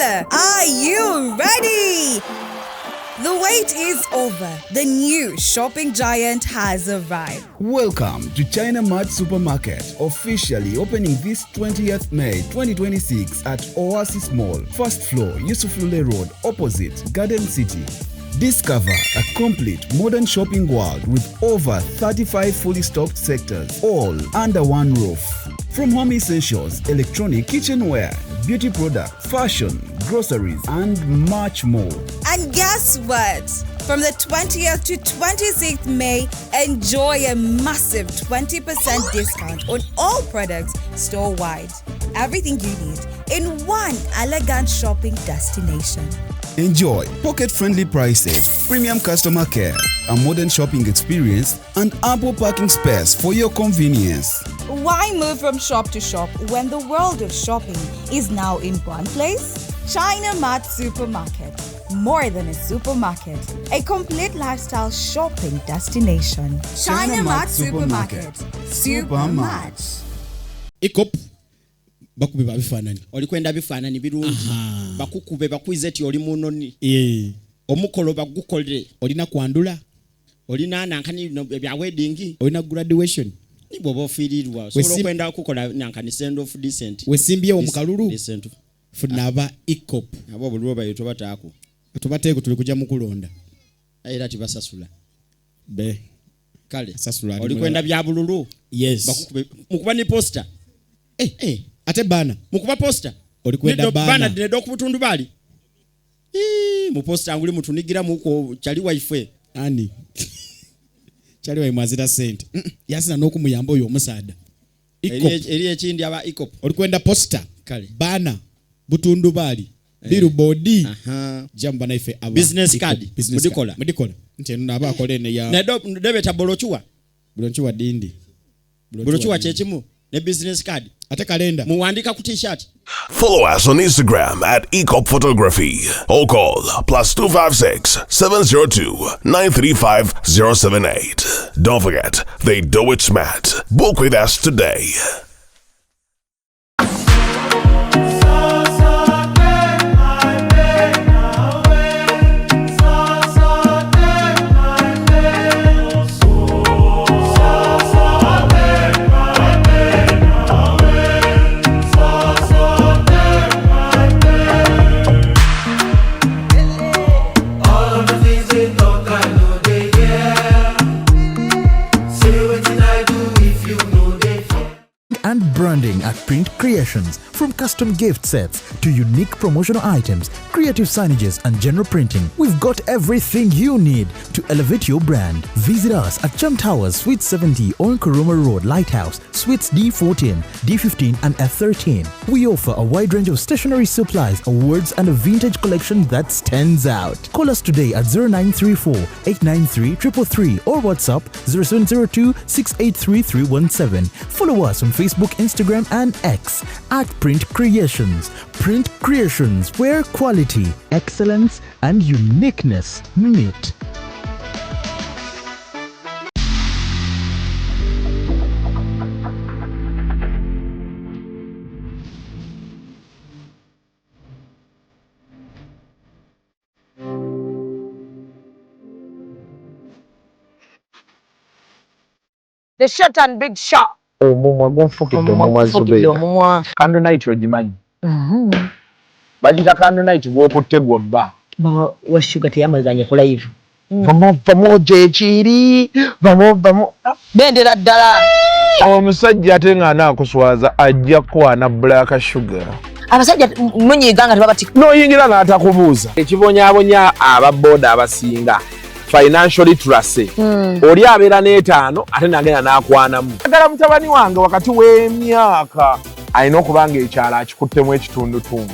Stella, are you ready? The wait is over. The new shopping giant has arrived. Welcome to China Mart Supermarket, officially opening this 20th May 2026 at Oasis Mall, first floor, Yusuf Lule Road, opposite Garden City. Discover a complete modern shopping world with over 35 fully stocked sectors, all under one roof. From home essentials, electronic, kitchenware, beauty products, fashion, groceries, and much more. And guess what? From the 20th to 26th May, enjoy a massive 20% discount on all products store-wide. Everything you need in one elegant shopping destination. Enjoy pocket-friendly prices, premium customer care, a modern shopping experience, and ample parking space for your convenience. Why move from shop to shop when the world of shopping is now in one place? China Mart Supermarket. More than a supermarket, a complete lifestyle shopping destination. China Mart Supermarket. Super much. Ikop bakube babifanani olikwenda bifanani birungi bakukube bakwize ti oli munoni omukolo bagukolere olina kwandula olina nankani bya wedding olina graduation nibo bofirirwa so kwenda kukola nankani send of decent wesimbye omukalulu decent funaba ikop abo bulwo bayito batako tubateko tuli kujja mukulonda era tibasasula be kale sasula olikwenda bya bululu yes bakukube mukuba ni poster ate bana mukuba poster olikwenda bana dinedo kubutundu bali mu poster anguli mutunigira muko chali wife ani chali wa mwazira sente yasina nokumuyamba oyo omusada eri ekindi aba ikop olikwenda poster kale bana butundu bali billboard jamba na ife aba business card mudikola nteno naba akolene ya nedo debeta bolochuwa dindi bolochuwa chechimu ne business card ate kalenda muandika ku t-shirt. Follow us on Instagram at Ecop Photography or call +256 702 935 078. Don't forget, they do it smart. Book with us today. And branding at Print Creations. From custom gift sets to unique promotional items, creative signages and general printing, we've got everything you need to elevate your brand. Visit us at Chum Towers, Suite 70 on Kuruma Road, Lighthouse, Suites D14, D15 and F13. We offer a wide range of stationery supplies, awards and a vintage collection that stands out. Call us today at 0934 893 333 or WhatsApp 0702 683 317. Follow us on Facebook, Instagram and X at Print Creations. Print Creations, where quality, excellence and uniqueness meet. The short and big shot. Omumwa gonfukidde omumwa zubeera candle night ogimanyi bagita candle night bwokutte gwobba washuga teyamazanye ku live vamo gyekiri vamo bendera ddala omusajja ate nga anaakuswaza ajja kwana black sugar abasajja munyiga nga tebabati n'oyingira n'atakubuuza ekibonyaabonya ababooda abasinga financial literacy oli abeera n'etaano ate nagenda n'akwanamu agala mutabani wange wakati w'emyaka alina okuba nga ekyalo akikuttemu ekitundutundu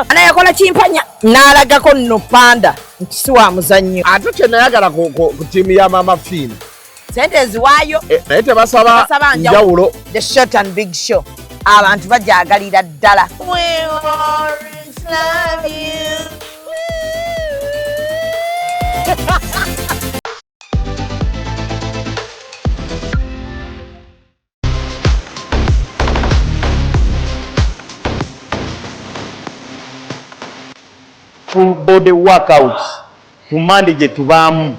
anayakola kimpanya n'alagako nno panda nti si wa muzannyo ate kyenayagala ku ttiimu ya mama fiina sente eziwaayo naye tebasaba njawulo the short and big show abantu bajagalira ddala full body workouts ku Monday gye tubaamu.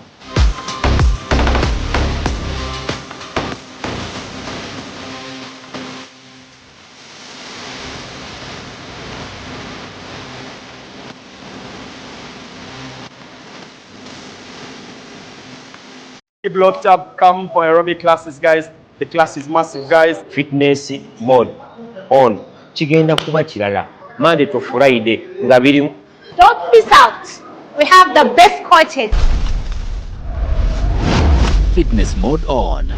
Keep locked up, come for aerobic classes, guys. The class is massive, guys. Fitness mode on. Kigenda kuba kirala. Monday to Friday. Don't miss out. We have the best coaches. Fitness mode on.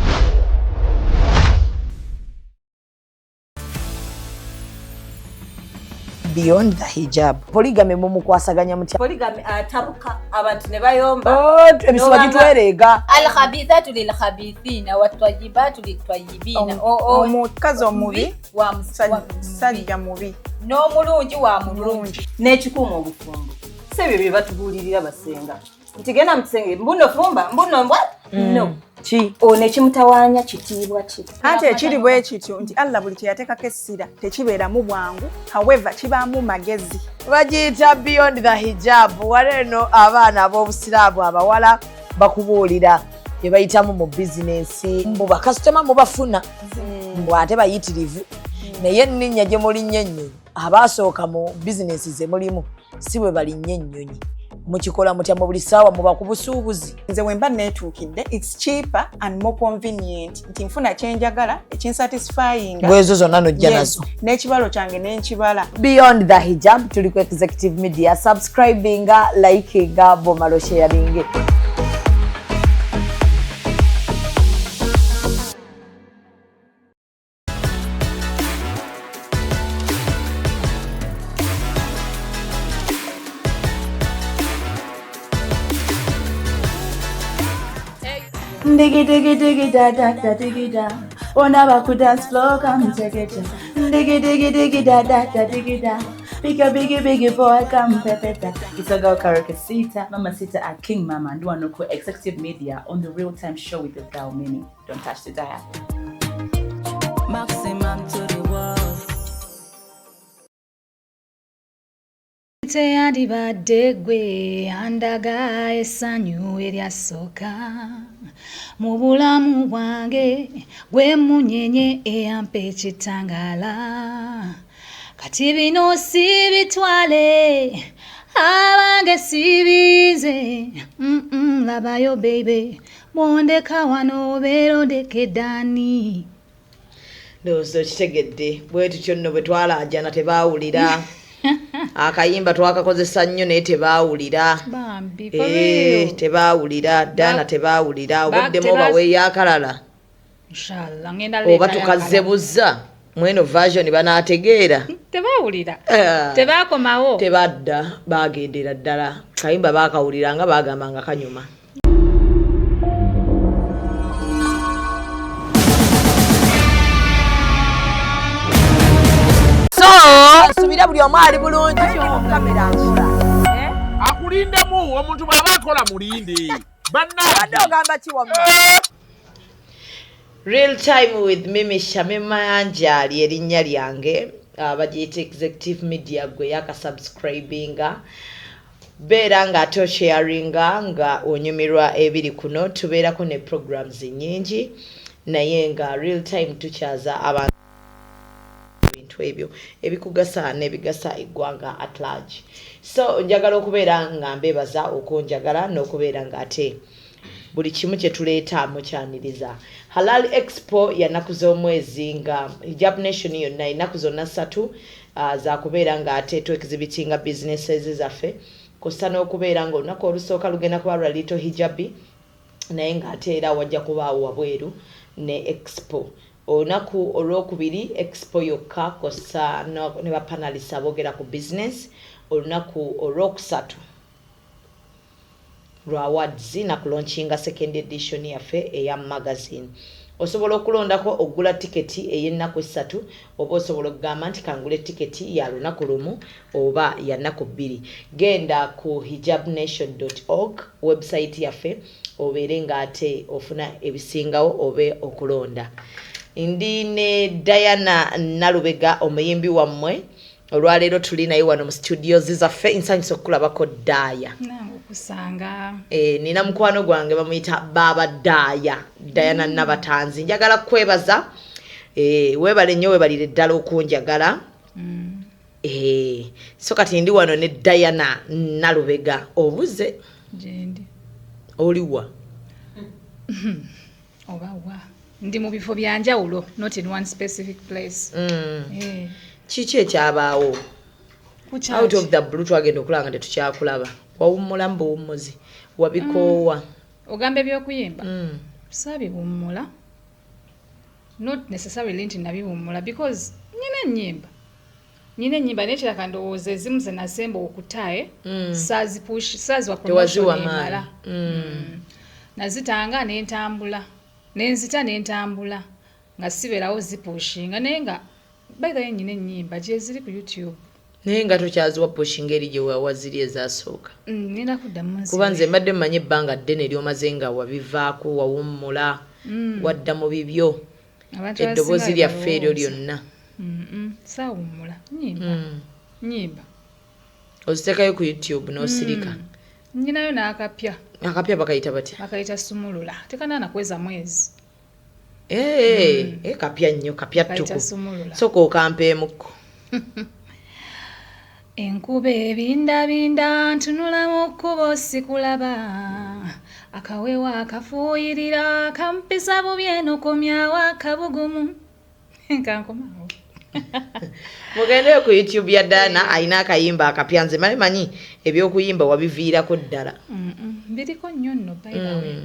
Beyond the hijab. Polygamy mumukwasaganya mutya. Polygamy atabuka abantu ne bayomba. Ebisiba kitwerega. Al-khabithatu lil-khabithina wat-tayyibatu lit-tayyibina. Omukazi omubi wa musajja mubi. N'omulungi wa mulungi. N'ekikuuma obufumbo. Sebyo bye batubuulirira basenga. Nti genda mutenge mbuno fumba mbuno mbwa? No. Ki one kimutawaanya kitiibwa ki. Ate ekiri bwe kityo nti Allah buli kyeyateekako essira tekibeeramu bwangu, however kibaamu magezi. bagiyita beyond the hijab. Waleno abaana ab'obusiraamu abawala bakubuulira bye bayitamu mu bizinensi. Mbu bakasitoma mubafuna mbu ate bayitirivu naye enninnya gye mulinnya ennyonyi abaasooka mu bizinensi ze mulimu si bwe balinnya ennyonyi. Mukikola mutya mu buli ssaawa muba ku busuubuzi. Nze bwe mba neetuukidde it's cheaper and more convenient nti nfuna kyenjagala ekinsatisfying bwezo zonna nojja nazo n'ekibalo kyange n'enkibala. Beyond the hijab tuli ku Executive Media. Subscribinga, likinga, bomalo sharinge. Diggy diggy diggy da da da diggy da. Wanna back dance floor, come take it. Diggy diggy diggy da da da diggy da. Biggie boy, come pepeta. It's a girl Karakasita, Mama Sita at King Mama, and one local Executive Media on the Real Time Show with the girl Mini. Don't touch the dial. Maximum to the world. Yandibadde gwe andaga essanyu eryasooka mu bulamu bwange gwe munyenye eyampa ekitangaala kati bino si bitwale abange sibize labayo baby bondeka wano obeera ondekeddani. Ndowooza kitegedde bwe tutyo nno bwe twalaajana tebaawulira. Akayimba twakakozesa nnyo naye tebaawulira. Tebaawulira Dana tebaawulira obaddemu obaweeyo akalala oba tukazzebuza mweno version banaategeera tebaawulira tebaakomawo tebadda baagendera ddala kayimba baakawuliranga baagamba nga kanyuma. Subira buli omu ali bulungi kamera nkira. Akulindemu omuntu bw'aba akola mulindi. Wadde ogamba ki wamma? Real Time with Mimi Shamima Anjali erinnya lyange. Bagiyita Executive Media gwe yakasubscribinga. Beera ng'ate osharinga nga onyumirwa ebiri kuno. Tubeerako ne programs nnyingi naye nga Real Time tukyaza abantu ebyo ebikugasa n'ebigasa eggwanga at large. So njagala okubeera nga mbebaza okunjagala n'okubeera nga ate buli kimu kye tuleeta mukyaniriza. Halal Expo ya nnaku z'omwezi nga Hijab Nation yonna ennaku zonna 3 za kubeera nga ate twekizibitinga businesses zaffe kosta n'okubeera nga olunaku olusooka lugenda kuba lwa Little Hijabi naye ng'ate era wajja kubaawo wabweru ne Expo. Olunaku olwokubiri Expo yokka kosa ne bapanalisa aboogera ku business. Olunaku olwokusatu lwa awards na kulaunchinga second edition yaffe eya magazine. Osobola okulondako ogula tiketi ey'ennaku 3 oba osobola okugamba nti kangula tiketi ya lunaku lumu oba ya nnaku 2. Genda ku hijabnation.org website yaffe obeere ng'ate ofuna ebisingawo obe okulonda. Ndi ne Diana Nalubega omuyimbi wammwe olwaleero tuli naye wano mu studios zaffe nsanyusa okulabako Daya kusanga nina mukwano gwange bamuyita Baba Diana Nabatanzi njagala kwebaza webale nnyo webalire ddala okunjagala so kati ndi wano ne Diana Nalubega obuze jendi oliwa obawa ndi mu bifo byanjawulo not in one specific place kiki ekyabaawo out of the blue twagenda okulanga tetukyakulaba wawummula mbuwummuzi wabikoowa ogambe byokuyimba sabiwummula not necessarily nti nabiwummula because nyina ennyimba nekiraka ndowooza ezimu ze nasemba okutaye saziwa promotion emala nazitanga n'entambula nenzita n'entambula nga sibeerawo zipushinga naye nga by the way nyina ennyimba gye ziri ku YouTube naye nga tokyaziwa pushinga eri gye wawaziri ezasooka nina kuddamu kuba nze mbadde mmanyi ebbanga ddene eryomaze nga wabivaako wawummula wadda mu bibyo eddoboozi lyaffe eryo lyonna saawummula nyimba oziteekayo ku YouTube n'osirika nyinayo n'akapya bakayita batya bakayita sumulula tekanaana kweza mwezi kapya nnyo kapya ttuku soka okampeemukko enkuba ebindabinda ntunula mu kkubo sikulaba akawewa akafuuyirira kampisa bubi eno komyawo akabugumu kankomawo mugendeyo ku YouTube ya Dana alina akayimba akapya nze manyi ebyokuyimba wabiviirako ddala biriko nnyo nno by the way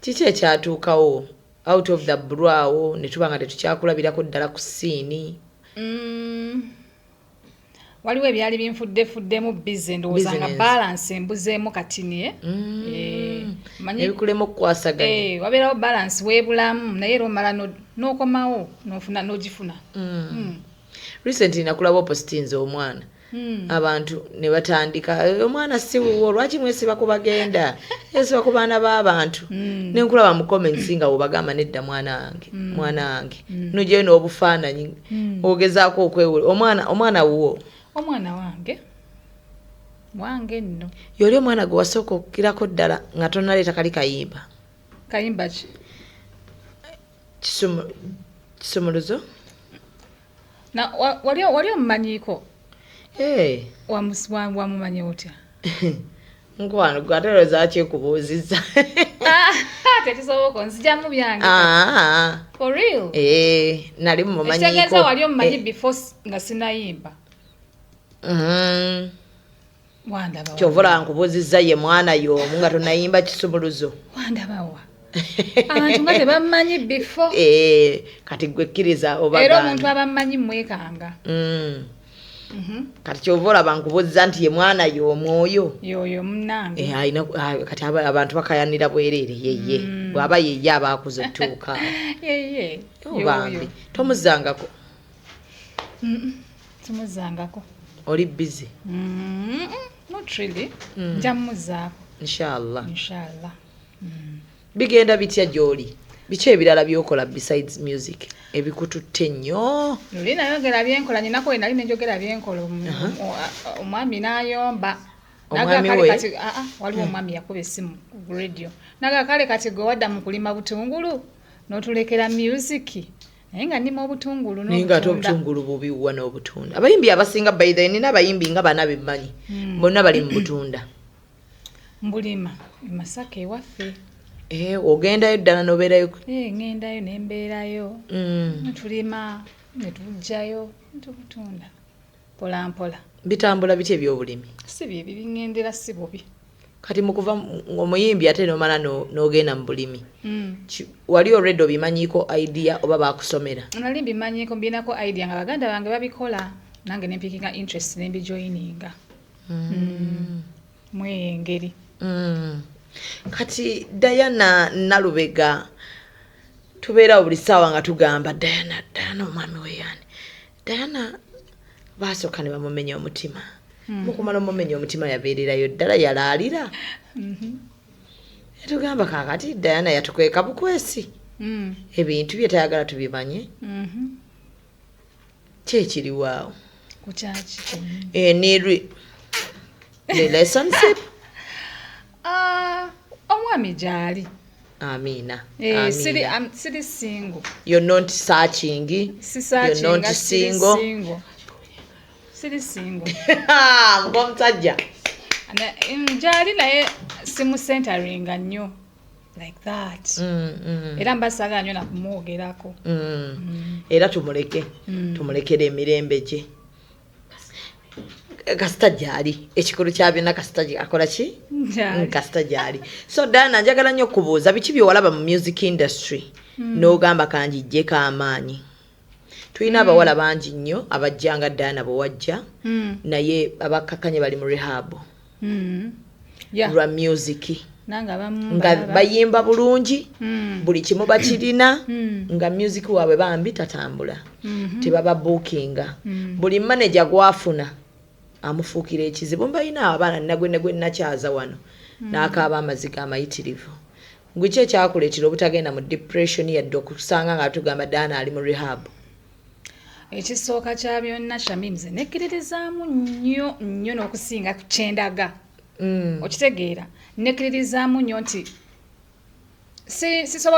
kiki ekyatuukawo out of the blue awo ne tuba nga tetukyakulabirako ddala ku siini waliwo ebyali binfuddefuddemu bize ndowooza nga balance embuzeemu katini ebikulemu okukwasaganya wabeerawo balance weebulamu naye era omala n'okomawo n'ogifuna recently nakulaba oppositinze omwana abantu ne batandika omwana si wuwo lwaki mwesiba ku bagenda yesiba ku baana b'abantu nenkulaba mu comments nga wobagamba nedda mwana wange nojeyo n'obufaananyi ogezaako okwewula omwana wuwo omwana wange nno yoli omwana gwe wasooka okukirako ddala nga tonaleeta kali kayimba ki kisumuluzo wali omumanyiiko wamumanyi otya nkwano gwatereza kyekubuuzizza tekisoboka nzijamu byange for real nali mumumanyiiko ekitegeeza wali omumanyi before nga sinayimba kyovola nkubuuzizza ye mwana y'omu nga tonayimba kisumuluzo wandabawa abantu nga tebamumanyi before kati gwe kkiriza oba era omuntu abamumanyi mwekanga kati kyovola bankubuuzizza nti ye mwana y'omu yoyo munnange kati abantu bakayanira bwereere yeye bw'aba yeye abaakuza ottuuka yeye bambi tomuzangako tumuzangako oli busy not really nja mmuzaako inshallah bigenda bitya gy'oli biki ebirala byokola besides music ebikututte nnyo luli nayogera byenkola nyinako we nali nenjogera byenkola omwami n'ayomba waliwo omwami yakuba essimu ku radio naga kale kati gwe wadda mu kulima butungulu n'otulekera music naye nga ndima obutungulu naye nga ate obutungulu bubiwa n'obutunda abayimbi abasinga by the way nina abayimbi nga bana bemmanyi bonna bali mu butunda mbulima Masaka ewaffe ogendayo ddala n'obeerayo ŋŋendayo ne mbeerayo netulima ne tujjayo tubutunda mpola mpola bitambula biti ebyobulimi si bye biŋŋendera si bubi kati mukuva omuyimbi ate nomala n'ogenda mu bulimi wali already obimanyiiko idea oba bakusomera nali mbimanyiiko mbinako idea nga baganda bange babikola nange nempikinga interest nembijoyininga mweyo engeri kati Diana Nalubega tubeerawo buli ssaawa nga tugamba Diana omwami weyani Diana baasooka ne bamumenya omutima mukumala omumenya omutima yabeererayo ddala yalaalira tugamba kakati Diana yatukweka bukwesi ebintu bye tayagala tubimanye kyekiriwaawo kuchachi ni relationship omwami jali Amina. Siri single. You're not searching. You're not single. Siri single. Ngomtaja. Njali naye simu centering nnyo like that. Era mbasaga nnyo nakumwogerako. Era tumulekere emirembe gye. Kasita gyali ekikulu kya byonna kasita akola ki kasita gyali so Dana njagala nnyo okubuuza biki byewalaba mu music industry n'ogamba kanjijjeko amaanyi tulina abawala bangi nnyo abajjanga Dana bwewajja naye abakkakkanye bali mu rehab lwa music nga bayimba bulungi buli kimu bakirina nga music waabwe bambi tatambula tebaba bookinga buli manager gwafuna amufuukira ekizibu mbalina abaana nagwe nakyaza wano n'akaaba amaziga amayitirivu ngwiki ekyakuleetera obutagenda mu depression yadde okusanga nga tugamba Dana ali mu rehab ekisooka kya byonna Shamims nekkiririzaamu nnyo n'okusinga kyendaga okitegeera nekkiririzaamu nnyo nti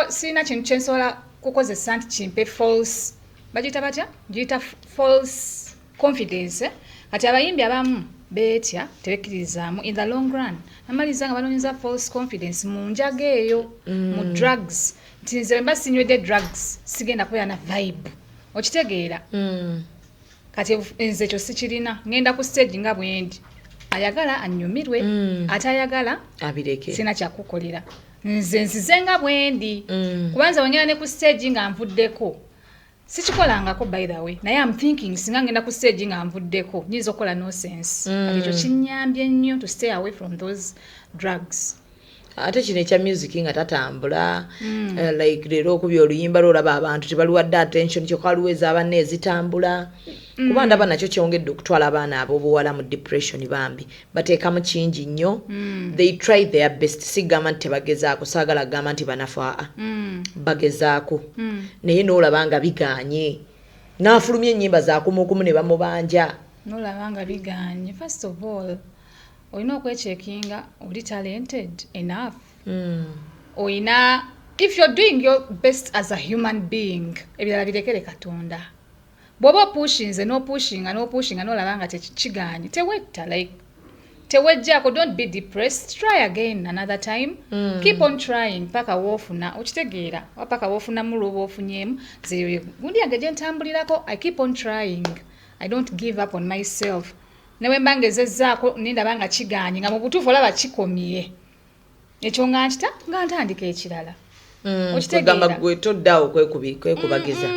sirina kintu kyensobola kukozesa nti kimpe false bagiyita batya giyita false confidence kati abayimbi abamu beetya tebekkirizaamu in the long run amaliza nga banoonyeza false confidence mu njaga eyo mu drugs nti nze mba sinywedde drugs sigenda kubeera na vibe okitegeera kati nze ekyo sikirina ngenda ku stage nga bwendi ayagala anyumirwe ate ayagala abireke sina kyakukolera nze nzize nga bwendi kubanza wengenda ne ku stage nga nvuddeko sikikolangako by the way naye I'm thinking singa ngenda ku stage nga nvuddeko nyinza okukola no sense kati ekyo kinnyambye nnyo to stay away from those drugs ate kino ekya music nga tatambula like leero okubya oluyimba lwolaba abantu tebaluwadde attention kyokka luweza abanne ezitambula kuba ndaba nakyo kyongedde okutwala abaana ab'obuwala mu depression bambi bateekamu kingi nnyo they try their best sigamba nti tebagezaako saagala kugamba nti banafa bagezaako naye n'olaba nga biganye n'afulumya ennyimba zakumukumu ne bamubanja n'olaba nga biganye first of all olina okwechekinga oli talented enough olina if you're doing your best as a human being ebirala birekere Katonda bw'oba pushinze n'opushinga n'olaba nga tekiganye tewetta like tewejjako don't be depressed try again another time keep on trying paka woofuna okitegeera paka woofunamu lwoba ofunyemu ze gundi yange gye ntambulirako I keep on trying I don't give up on myself newe mbangezezzaako nindaba nga kiganye nga mu butuufu olaba kikomye ekyo nga nkita nga ntandika ekirala okitegeera gwe toddaawo kwekubagiza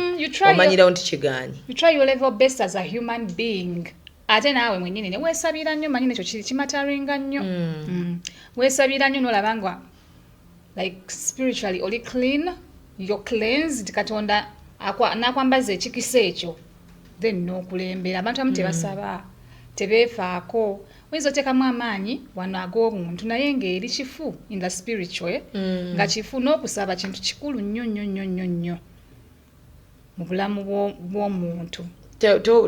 omanyirawo nti kiganye you try your level best as a human being ate naawe mwennyini ne weesabira nnyo manyi nekyo kimataringa nnyo weesabira nnyo n'olaba nga like spiritually oli clean you're cleansed Katonda n'akwambaza ekikisa ekyo then n'okulembera abantu abamu tebasaba tebeefaako oyinza oteekamu amaanyi wano ag'obuntu naye ng'eri kifu in the spiritual nga kifu n'okusaba kintu kikulu nnyo nnyo nnyo nnyo nnyo mu bulamu bw'omuntu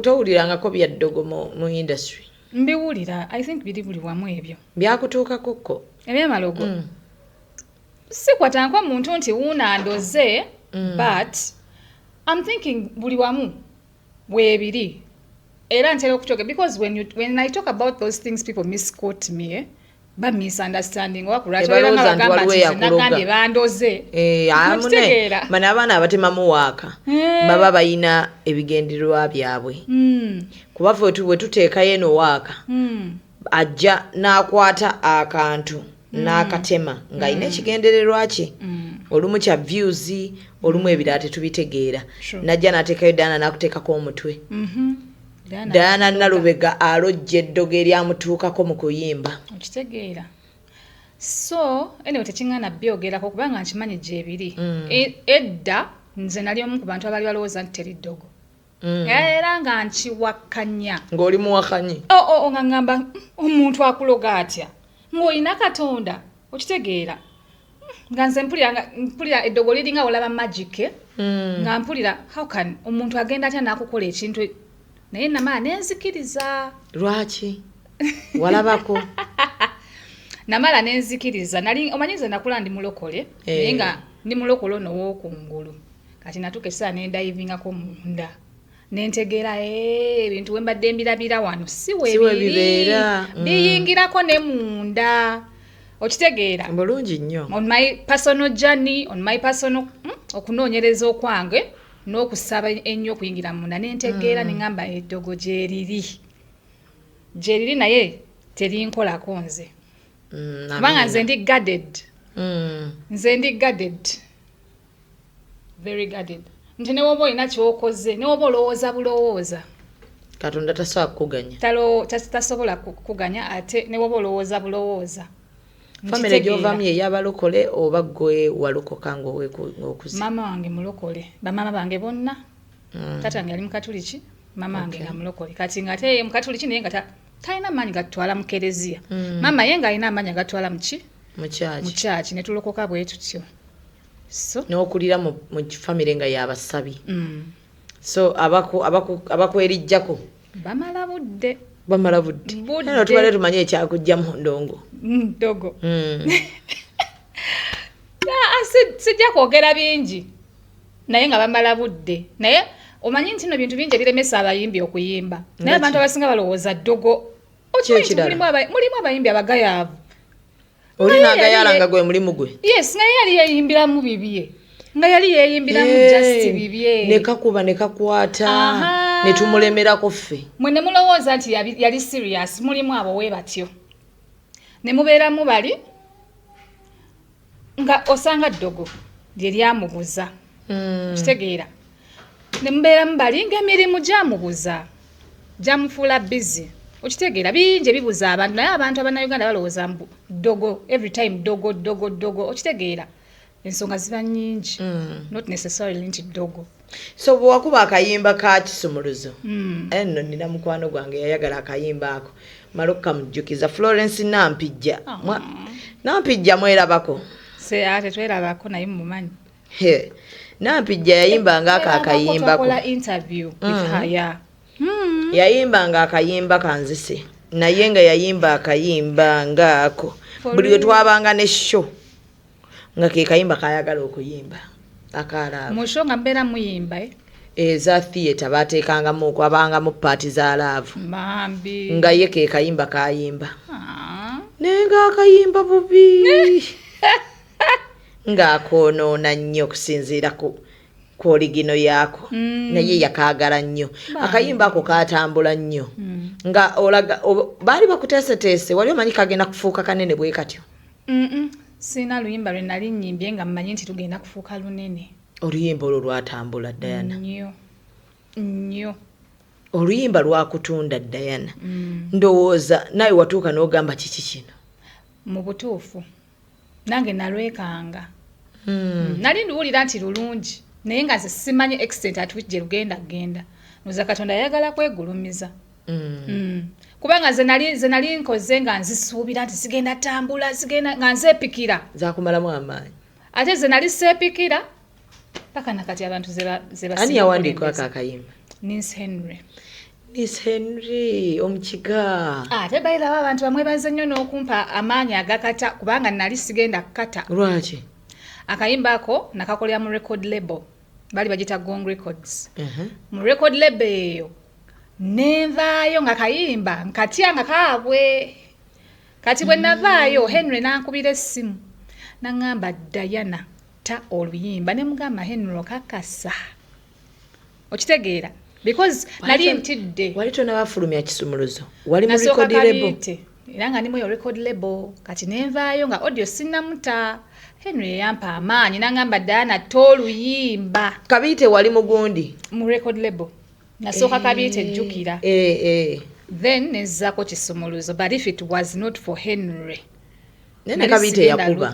towulirangako byaddogo mu industry mbiwulira I think biri buli wamu ebyo byakutuukakokko ebyamalogo sikwatankwa muntu nti wuunandoze but I'm thinking buli wamu bwebiri era ntera okutoka because when I talk about those things people misquote me ba misunderstanding wakulwatolera bagamba nti nagambye bandoze amune mana abaana abatemamu waaka baba bayina ebigendererwa byabwe kuba ffe bwe tuteekayo eno waaka ajja n'akwata akantu n'akatema ng'alina ekigendererwa kye olumu kya views olumu ebirala tetubitegeera najja n'ateekayo Dana n'akuteekako omutwe Dana Nalubega alojja eddogo eryamutuukako mu kuyimba okitegeera so anyway tekingana byogerako kubanga nkimanyi gyebiri edda nze nali omu ku bantu abali balowooza nti teri ddogo era nga nkiwakkanya ng'oli muwakanyi nga ngamba omuntu akuloga atya ng'olina Katonda okitegeera nga nze mpulira eddogo liringa olaba magic nga mpulira how can omuntu agenda atya n'akukola ekintu naye namala nenzikiriza. Lwaki? Walabako? Namala nenzikiriza. Nali omanyize nakula ndi mulokole. Naye nga ndi mulokole ono w'okungulu. Kati natuuka essaawa ne ndayivingako munda. Nentegeera ebintu we mbadde mbirabira wano si we bibeera. Biyingirako ne munda. Okitegeera? Bulungi nnyo. On my personal journey, on my personal okunoonyereza okwange n'okusaba ennyo okuyingira munda nentegeera ne ngamba eddogo gyeriri naye terinkolako nze. Kubanga nze ndi guarded. Nze ndi guarded. Very guarded. Nti ne woba olina kyokoze, ne woba olowooza bulowooza. Katonda tasobola kukuganya. Tasobola kukuganya ate ne woba olowooza bulowooza. Family gy'ovaamu y'abalokole oba gwe walokoka ng'okuze? Mama wange mulokole. Bamama bange bonna. Taata wange ali mukatuliki, mama wange nga mulokole. Kati ng'ate ye mukatuliki naye nga talina maanyi gatwala mu kereziya. Mama ye ng'alina amaanyi agatwala mu ki? Mu kyaki. Ne tulokoka bwe tutyo. So n'okulira mu family nga y'abasabi. So abakwerijjako bamala budde. Bamala budde. Era tubale tumanye ekyakujja mu ndongo. Dogo. Sijja kwogera bingi. Naye nga bamala budde. Naye omanyi nti no bintu bingi ebiremesa abayimbi okuyimba. Naye abantu abasinga balowooza ddogo. Mulimu abayimbi abagayaavu. Oli n'agayala nga gwe mulimu gwe? Yes, nga yali yeeyimbiramu bibye. Nga yali yeeyimbiramu just bibye. Ne kakuba ne kakwata. Ne tumulemerako ffe. Mwe ne mulowooza nti yali serious, mulimu abo we batyo. Ne mubeeramu bali nga osanga ddogo lye lyamubuza. Kitegeera. Ne mubeeramu bali ng'emirimu gyamubuza. Gyamufuula busy. Okitegeera bingi bibuza abantu naye abantu abannayuganda balowooza mbu ddogo every time ddogo. Okitegeera. Ensonga ziba nnyingi. Not necessarily nti ddogo. So bwe wakuba akayimba ka kisumuluzo. Enno nina mukwano gwange yayagala akayimba ako. Maloka mujjukiza Florence Nampijja. Nampijja mwerabako. Ate twerabako naye mumumanyi. Nampijja yayimbanga akayimbako. Tukola interview with her. Yayimbanga akayimba kanzise. Naye nga yayimba akayimba ngaako. Buli lwe twabanga ne show. Nga ke kayimba kayagala okuyimba. Akala. Musho nga mbeera muyimba eza theater bateekangamu kwabangamu party za love. Mambi. Nga ye ke kayimba kayimba. Nenga akayimba bubi. Nga konoona nnyo okusinziira ku oligino yaako. Naye yakagala nnyo. Akayimba ako katambula nnyo. Nga olaga baali bakuteeseteese wali omanyi kagenda kufuuka kanene bwe katyo. Sina luyimba lwe nali nnyimbye nga mmanyi nti tugenda kufuuka lunene. Oluyimba olwo lwatambula Diana. Nnyo. Oluyimba lwakutunda Diana. Ndowooza naye watuuka n'ogamba kiki kino? Mu butuufu nange nalwekanga. Nali nduwulira nti lulungi naye nga simanyi extent at which gye lugenda genda. Noza Katonda yayagala kwegulumiza. Kubanga ze nali nkoze nga nzisuubira nti sigenda tambula sigenda nga nzeepikira. Zaakumalamu amaanyi. Ate ze nali seepikira paka nakati abantu ze ani yawandiika akayimba? Nins Henry omukiga. Ate bayiraba abantu bamwe banze nnyo n'okumpa amaanyi agakata kubanga nali sigenda kukata. Lwaki? Akayimba ako nakakolera mu record label. Bali bagita Gong Records. Mu record label eyo nenvaayo nga kayimba nkatya nga kaabwe. Kati bwe navaayo Henry nankubira essimu nangamba Diana ta oluyimba ne mugamba Henry okakasa. Okitegeera? Because nali ntidde. Wali tonabafulumya kisumuluzo. Wali mu record label. Era nga ndimu yo record label. Kati nenvaayo nga audio sinnamuta. Henry yampa amaanyi nangamba Diana toluyimba. Kabite wali mugundi. Mu record label. Nasooka Kabite jjukira. Then nezzaako kisumuluzo. But if it was not for Henry. Nene Kabite yakuba.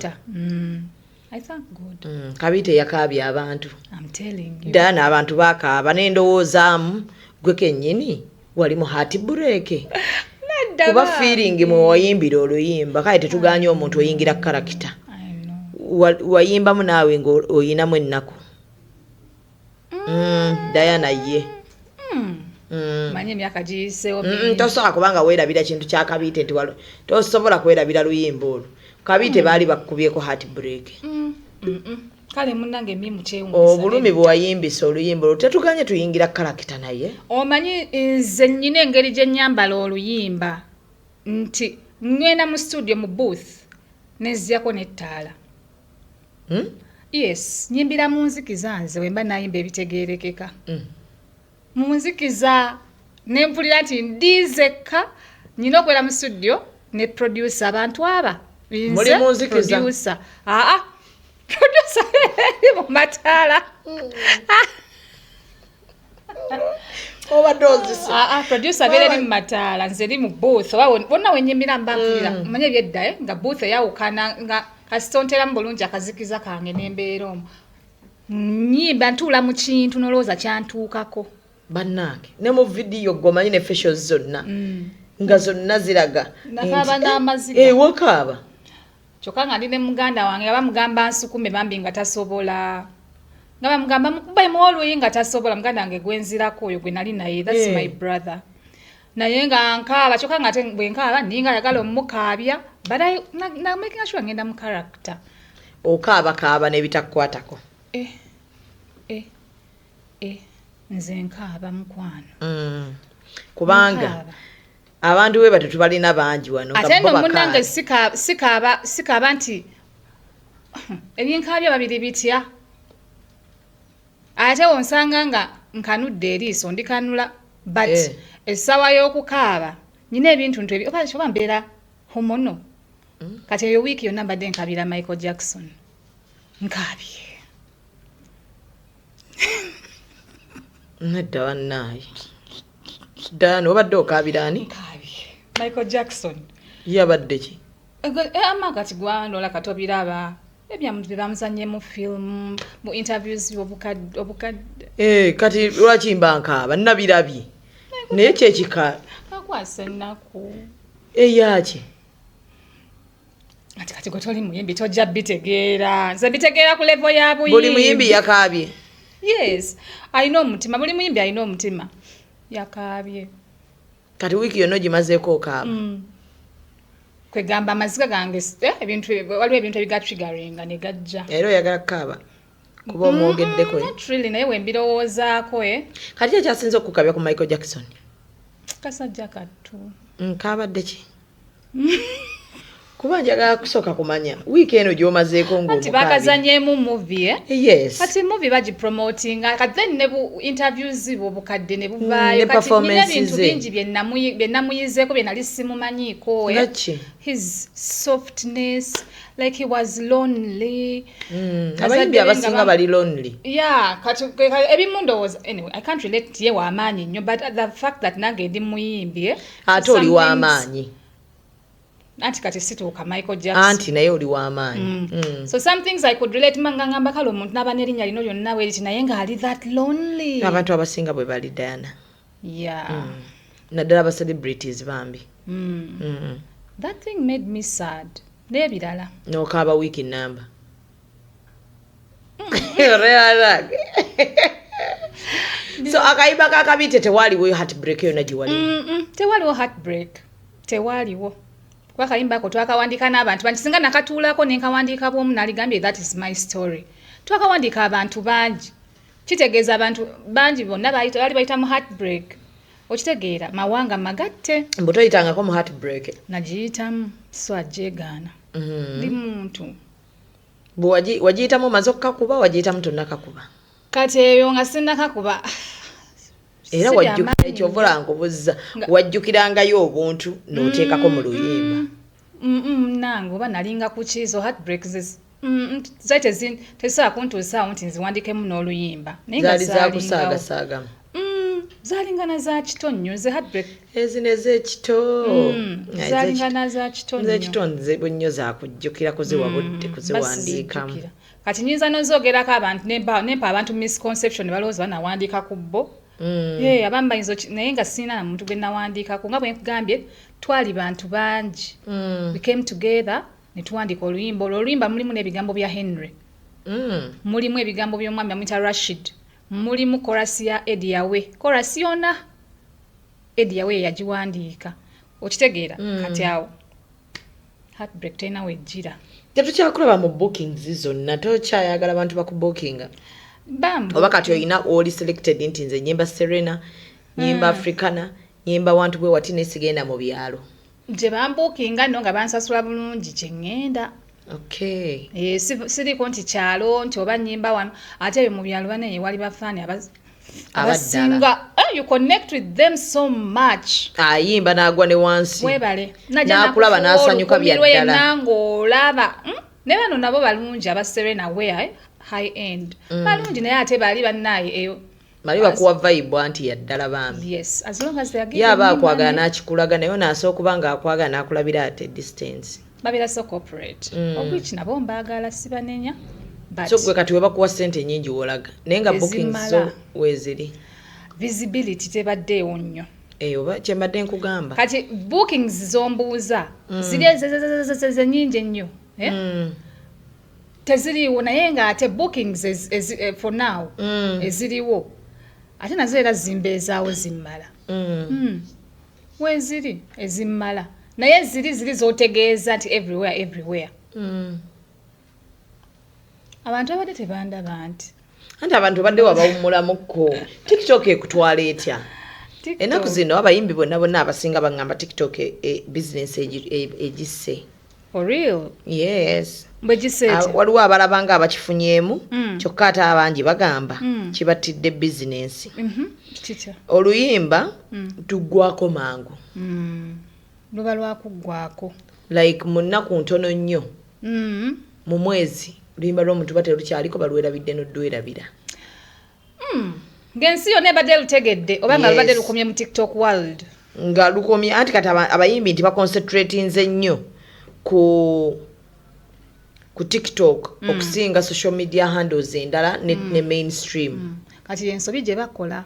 I thank God. Kabite yakaabya abantu. I'm telling you. Diana abantu bakaaba n'endowoozaamu gwe kennyini wali mu heart break. Kuba feeling mwe wayimbira oluyimba kale tetuganye omuntu oyingira character. Wayimbamu naawe ng'oyinamu ennaku. Diana ye. Manyi emyaka giyiseewo tosobola kubanga weerabira kintu kya Kabiite nti tosobola kwerabira luyimba olwo. Kabiite baali bakubyeko heartbreak. Kale munnange mimu kyewuunyisa. Obulumi bwe wayimbisa oluyimba olwo tetuganye tuyingira karakita naye. Omanyi nze nnyina engeri gye nnyambala oluyimba nti ngenda mu studio mu booth nezzyako n'ettaala. Yes, nyimbira mu nzikiza nze wemba nayimba ebitegeerekeka. Mu nzikiza ne mpulira nti ndizekka nyina okwera mu studio ne producer abantu aba. Muli mu nzikiza? Producer. Producer mu mataala. Producer beera eri mu mataala nze eri mu booth. Bonna wenyimbira mba mpulira. Manye byedda nga booth eyawukana nga kasitonteramu bulungi akazikiza kange n'embeera omwo. Nyimba ntuula mu kintu nolowooza kyantuukako. Bannange ne mu vidiyo gomanyi ne facials zonna nga zonna ziraga nakaaba n'amaziga wakaaba kyokka nga ndi ne muganda wange nga bamugamba nsukume bambi nga tasobola nga bamugamba mukubaemu oluyi nga tasobola muganda wange gwenzirako oyo gwe nali naye that's my brother naye nga nkaaba kyokka nga ate bwe nkaaba ndinga ayagala omukaabya but na making sure ngenda mu character okaaba n'ebitakukwatako nze nkaaba mukwano kubanga abantu we batatu balina bangi wano ate no munnange sikaaba nti ebinkaabya babiri bitya ate onsanga nga nkanudde eriiso ndikanula but essawa y'okukaaba nyina ebintu ntu oba mbeera homono kati eyo wiiki yonna mbadde nkaabira Michael Jackson nkaabye nedda wannaye Dano obadde okaabira ani? Michael Jackson. Yabadde ki? Amagati gwandola katobiraba. Ebyamuntu bamuzanye mu film, mu interviews obukadde. Kati lwaki mba nkaaba nabirabye. Naye kyekika. Akwase nnaku. Eyaki? Kati gotoli muyimbi tojja bitegeera. Nze bitegeera ku level ya buyimbi. Buli muyimbi yakaabye. Yes, alina omutima. Buli muyimbi alina omutima. Yakaabye. Kati wiki yonna gimazeeko okaaba. Kwegamba amaziga gange waliwo ebintu ebigatrigaringa ne gajja. Era oyagala kukaaba kuba omwogeddeko. Not really, naye wembirowoozaako Kati ekyasinze okukabya ku Michael Jackson? Kasajja kattu. Nkaabadde ki? Kuba njagala kusooka kumanya wiiki eno gy'omazeeko ng'omukaabi. Kati bakazanyeemu movie Yes. Kati movie bagipromotinga kati then ne bu interviews obukadde ne buvaayo ne kati nina performances bintu bingi bye namuyizeeko bye nali simumanyiiko. Ngaki? His softness, like he was lonely. Abayimbi abasinga bali lonely. Yeah, kati ebimu ndowooza anyway I can't relate ye w'amaanyi nnyo but the fact that nange ndi muyimbi ate oli w'amaanyi. Anti kati situuka Michael Jackson. Anti naye oli w'amaanyi. So some things I could relate manga ngamba kale omuntu n'aba n'erinnya lino lyonna weeriti naye nga ali that lonely. Abantu abasinga bwe bali Diana. Yeah. Naddala aba celebrities bambi. That thing made me sad. N'ebirala. N'okaaba wiiki namba. Realag. So akayiba kakabite tewaliwo heartbreak yonna giwaliwo. Tewaliwo heartbreak. Tewaliwo. Kwa kayimba ko twakawandiika n'abantu bangi singa nakatuulako nenkawandiika bw'omu naligambye that is my story. Twakawandiika abantu bangi. Kitegeeza abantu bangi bonna bali bayita mu heartbreak. Okitegeera mawanga magatte. Mbu toyitangako mu heartbreak. Nagiyitamu so ajeegaana. Ndi muntu. Wagiyitamu omaze okukakuba wagiyitamu tonnakakuba? Kati eyo nga sinnakakuba. Era wajjukira ekyovula nkubuzza wajjukirangayo obuntu n'oteekako mu luyimba. Nange oba nalinga ku kizo heartbreak zaite tezisobola kuntuusaawo nti nziwandikemu n'oluyimba. Zaali zakusaagasaaga. Zaalingana za kito nnyo ze heartbreak. Ezino ez'ekito. Zaalingana za kito nnyo. Ez'ekito nze nnyo zakujjukira kuziwabudde kuziwandiikamu. Kati nyinza n'ozoogerako abantu nempa abantu misconception balowooza banawandiika ku bo. Abamu bayinza naye nga sirina na muntu gwe nawandiikako nga bwe nkugambye twali bantu bangi. We came together ne tuwandiika oluyimba. Oluyimba mulimu n'ebigambo bya Henry. Mulimu ebigambo by'omwami amuyita Rashid. Mulimu korasi ya Eddie Yawe. Korasi yonna Eddie we yagiwandiika okitegeera kati awo heartbreak tena wejjira tetukyakulaba mu bookings zonna tokyayagala abantu bakubookinga oba kati olina oli selected nti nze nyimba Serena nyimba Africana nyimba wantu bwe wati nesigenda mu byalo gye bambookinga nno nga bansasula bulungi kye ŋŋenda okay siriko nti kyalo nti oba nyimba wano ate mu byalo bane wali bafaani abasinga you connect with them so much ayimba n'agwa ne wansi webale nakulaba n'asanyuka byaddala nangolaba ne bano nabo balungi aba Serena wear high end balungi naye ate bali bannaye eyo bali bakuwa vibe anti yaddala bambi yes as long as they are giving yaba akwagala n'akikulaga naye n'asooka kubanga akwagala n'akulabira at a distance babira so corporate which nabo mbaagala sibanenya so gwe kati webakuwa ssente nyingi wolaga naye nga bookings zo weziri visibility tebaddeewo nnyo oba kyembadde nkugamba kati bookings zombuuza ziri nyingi ennyo teziriiwo naye nga ate bookings for now eziriwo ate nazo era zimbeezaawo zimmala weziri ezimmala naye ziri z'otegeeza nti everywhere abantu abadde tebandaba nti abantu badde wabawumulamukko TikTok ekutwala etya ennaku zino abayimbi bonna abasinga bagamba TikTok business egisse for real yes waliwo abalabanga abakifunyeemu kyokka ate abangi bagamba kibattidde business oluyimba tuggwako mangu luba lwakuggwako like mu nnaku ntono nnyo mu mwezi oluyimba lw'omuntu baterukyaliko balwerabidde n'oddwerabira ng'ensi yonna ebadde lutegedde oba nga lubadde lukomye mu TikTok world nga lukomye anti kati abayimbi nti baconcentratinze nnyo ku TikTok okusinga social media handles endala ne mainstream kati ensobi gye bakola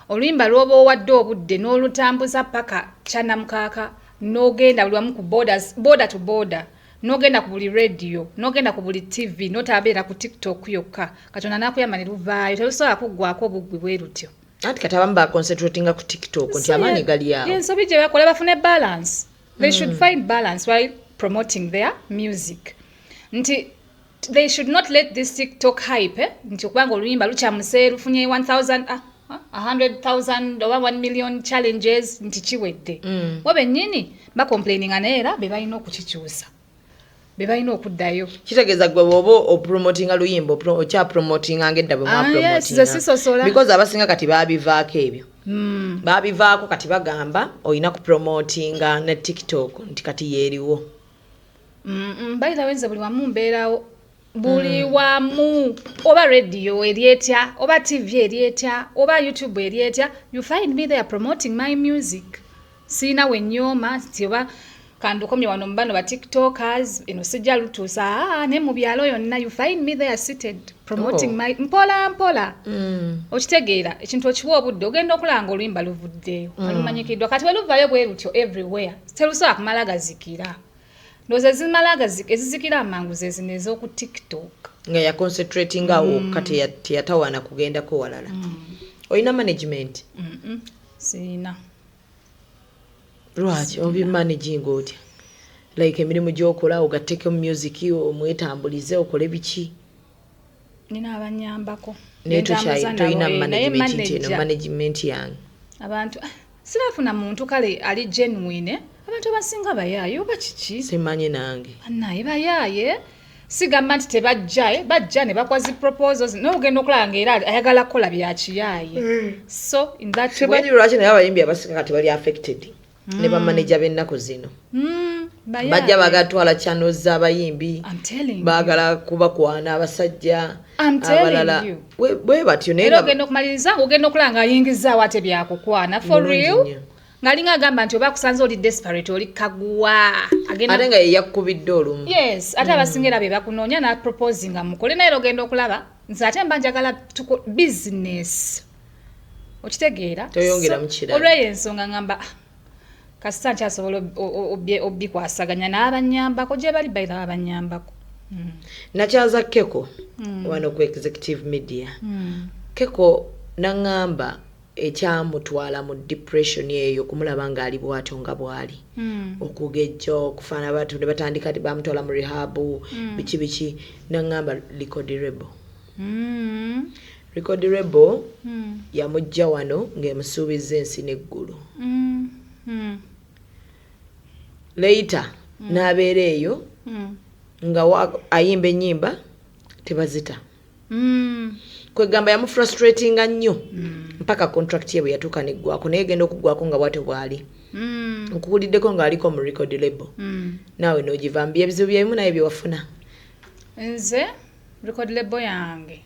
oluyimba lw'oba owadde obudde n'olutambuza paka kyanamukaaka n'ogenda buli wamu ku border to border n'ogenda ku buli radio n'ogenda ku buli TV n'otabeera ku TikTok yokka katonda n'akuyamba ne luvaayo terusobola kuggwako obugwi bwe rutyo anti kati abamu baconcentratinga ku TikTok nti amaanyi gali awo ensobi gye bakola bafune balance they should find balance while promoting their music nti they should not let this TikTok hype nti okubanga oluyimba lukyamuse lufunye 100,000 oba 1 million challenges nti kiwedde bo bennyini bacomplaininga naye era be balina okukikyusa be balina okuddayo kitegeeza gwe bwoba opromotinga luyimba okyapromotinga ngedda bwe mwapromotinga because abasinga kati baabivaako ebyo baabivaako kati bagamba olina kupromotinga ne TikTok nti kati yeeriwo bayilawenze buli wamu mbeerawo buli wamu oba radio eryetya oba TV eryetya oba YouTube eryetya you find me there promoting my music siina wennyoma nti oba kandukomye wano mbano ba TikTokers eno sijja lutuusa ne mu byalo yonna you find me there seated promoting my mpola okitegeera ekintu okiwa obudde ogenda okulanga oluyimba luvuddeyo alumanyikiddwa kati weluvayo bwe lutyo everywhere terusobola kumala gazikira ndoze zimala ezizikira amangu zezino ez'oku TikTok nga ya concentrating awo kati teyatawaana kugendako walala olina management siina lwaki obi managing otya like emirimu gy'okola ogatteko music omwetambulize okole biki nina abanyambako naye toyina management yange abantu sirafuna muntu kale ali genuine abantu abasinga bayaaye oba kiki simanyi nange naye bayaaye sigamba nti bajja ne bakwazi proposals n'ogenda okulanga era ayagala kukola byakiyaaye so in that way simanyi lwaki naye abayimbi abasinga kati bali affected ne bamanager b'ennaku zino bajja bagatwala channels z'abayimbi baagala kubakwana abasajja abalala bwe batyo naye ogenda okumaliriza ogenda okulanga ayingizaawo ate byakukwana for real ngalinga agamba nti oba kusanze oli desperate oli kaguwa ate nga yeyakubidde olumu yes ate abasingira be bakunoonya na proposinga mukole naye ogenda okulaba nze ate mba njagala business okitegeera toyongera mu kirala olweyo ensonga ngamba kasita nkyasobola obikwasaganya n'abanyambako gye bali bayira abanyambako nakyaza Keko wano ku executive media Keko nangamba ekyamutwala mu depression eyo kumulaba nga ali bw'atyo nga bw'ali okugejja okufaana abantu ne batandika bamutwala mu rehab biki nangamba Record Rebel yamujja wano ng'emusuubiza ensi n'eggulu later n'abeera eyo nga ayimba ennyimba tebazita kwegamba yamu frustratinga nnyo mpaka contract ye bwe yatuuka neggwako naye genda okuggwako nga bwate bwali nkukuliddeko ng'aliko mu Record Label naawe n'ogivambya ebizibu byebimu naye byewafuna nze Record Label yange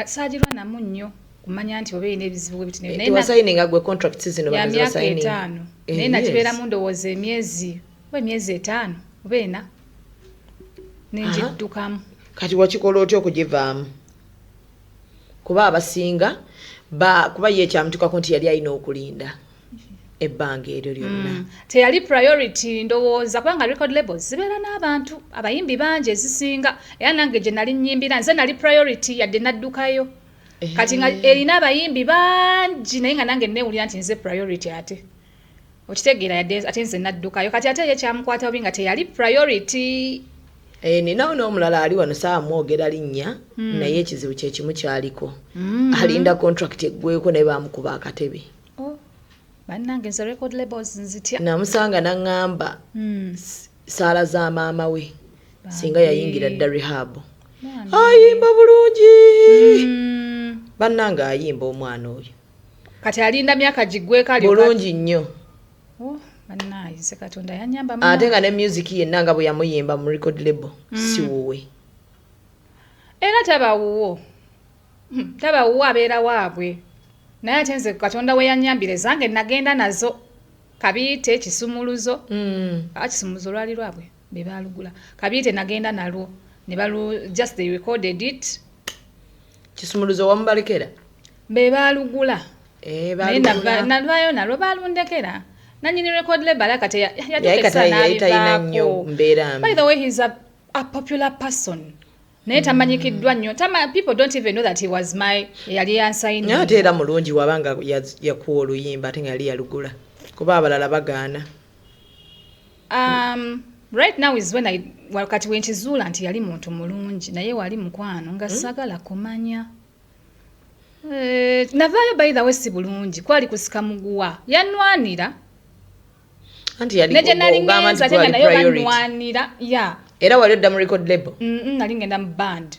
saagirwa namu nnyo kumanya nti oba erina ebizibu bititewasaininga gwe contract zino myaka 5 naye nagibeeramu ndowooza emyezi 5 oba 4 nenjiddukamu kati wakikola otya okugivaamu kuba abasinga kuba ye ekyamutukako nti yali alina okulinda ebbanga eryo lyonna teyali priority ndowooza kubanga Record Labels zibeera n'abantu abayimbi bangi ezisinga era nange gye nali nnyimbira nze nali priority yadde naddukayo kati nga erina abayimbi bangi naye nga nange nneewulira nti nze priority ate okitegeera yadde ate nze naddukayo kati ate ye kyamukwata bubi nga teyali priority ninawo n'omulala ali wano saamwogera linnya naye ekizibu kye kimu kyaliko alinda contract eggweko naye bamukuba akatebe bannange nze Record Labels nzitya namusanga naŋŋamba saala za maama we singa yayingira dda rehab ayimba bulungi bannange ayimba omwana oyo kati alinda myaka giggweko bulungi nnyo bannange Katonda yanyamba ate nga ne music yenna nga bwe yamuyimba mu Record Label si wuwe era tabawuwo abeera waabwe naye ate nze Katonda we yanyambire zange nagenda nazo kabiyite kisumuluzo kisumuluzo lwali lwabwe be balugula kabiyite nagenda nalwo ne just they recorded it kisumuluzo wamubalekera be balugula nalwayo nalwo balundekera nanyini Record Label kati yatukesa n'abivaako by the way he's a popular person naye tamanyikiddwa nnyo people don't even know that he was my yali yansaini ate era mulungi wabanga yakuwa oluyimba ate nga yali yalugula kuba abalala bagaana right now is when wakati wenkizuula nti yali muntu mulungi naye wali mukwano nga sagala kumanya navaayo by the way si bulungi kwali kusika muguwa yanwanira anti yali ogamba nti gwali priority era wali odda mu Record Label nali ngenda mu band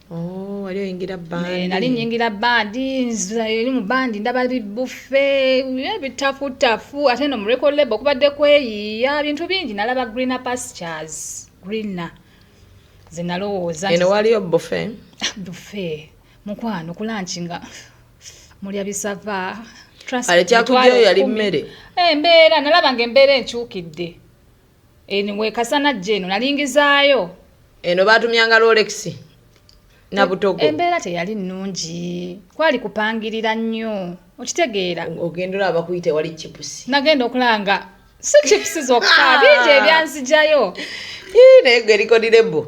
wali oyingira band nali nyingira band eri mu band ndaba bibufe ebitafutafu ate no mu Record Label kubadde kweyiya bintu bingi nalaba greener pastures greener zinalowooza eno waliyo bufe mukwano kulanchinga mulya bisava kyakujayo yali mmere embeera nalaba ng'embeera enkyukidde anyway kasana jeno nalingizaayo eno batumyanga Rolex na butogo embeera teyali nnungi kwali kupangirira nnyo okitegeera ogendera abakuyite wali chipusi nagenda okulanga si chipusi zokka bingi ebyanzijayo naye gwe Record Label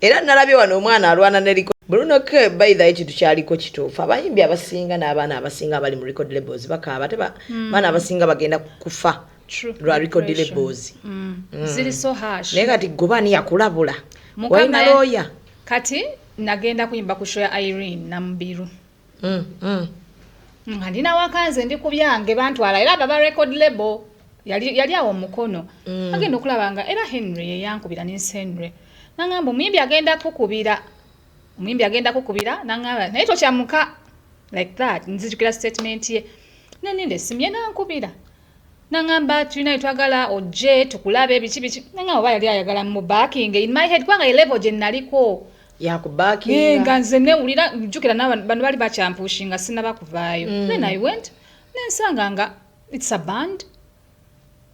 era nalabye wano omwana alwana ne Record Bruno K by the ekintu kyaliko kituufu abayimbi abasinga n'abaana abasinga abali mu Record Labels bakaaba ate baana abasinga bagenda kufa lwa Record Labels ziri so harsh naye kati gobani yakulabula walina looya kati nagenda kuyimba ku show ya Irene Nambiru ndina wakanze ndi ku byange bantwala era baba Record Label yali awo mukono agenda okulabanga era Henry yeyankubira n'insi Henry nangamba omuyimbi agenda kukubira nangamba naye tokyamuka like that nzijukira statement ye neninde simye nankubira nangamba tulina twagala oje tukulabe biki nangamba oba yali ayagala mu backing in my head kwanga level je naliko yakubacking nga nze newulira njukira n'abantu bali bacyampushinga sinaba kuvaayo then I went nensanga nga it's a band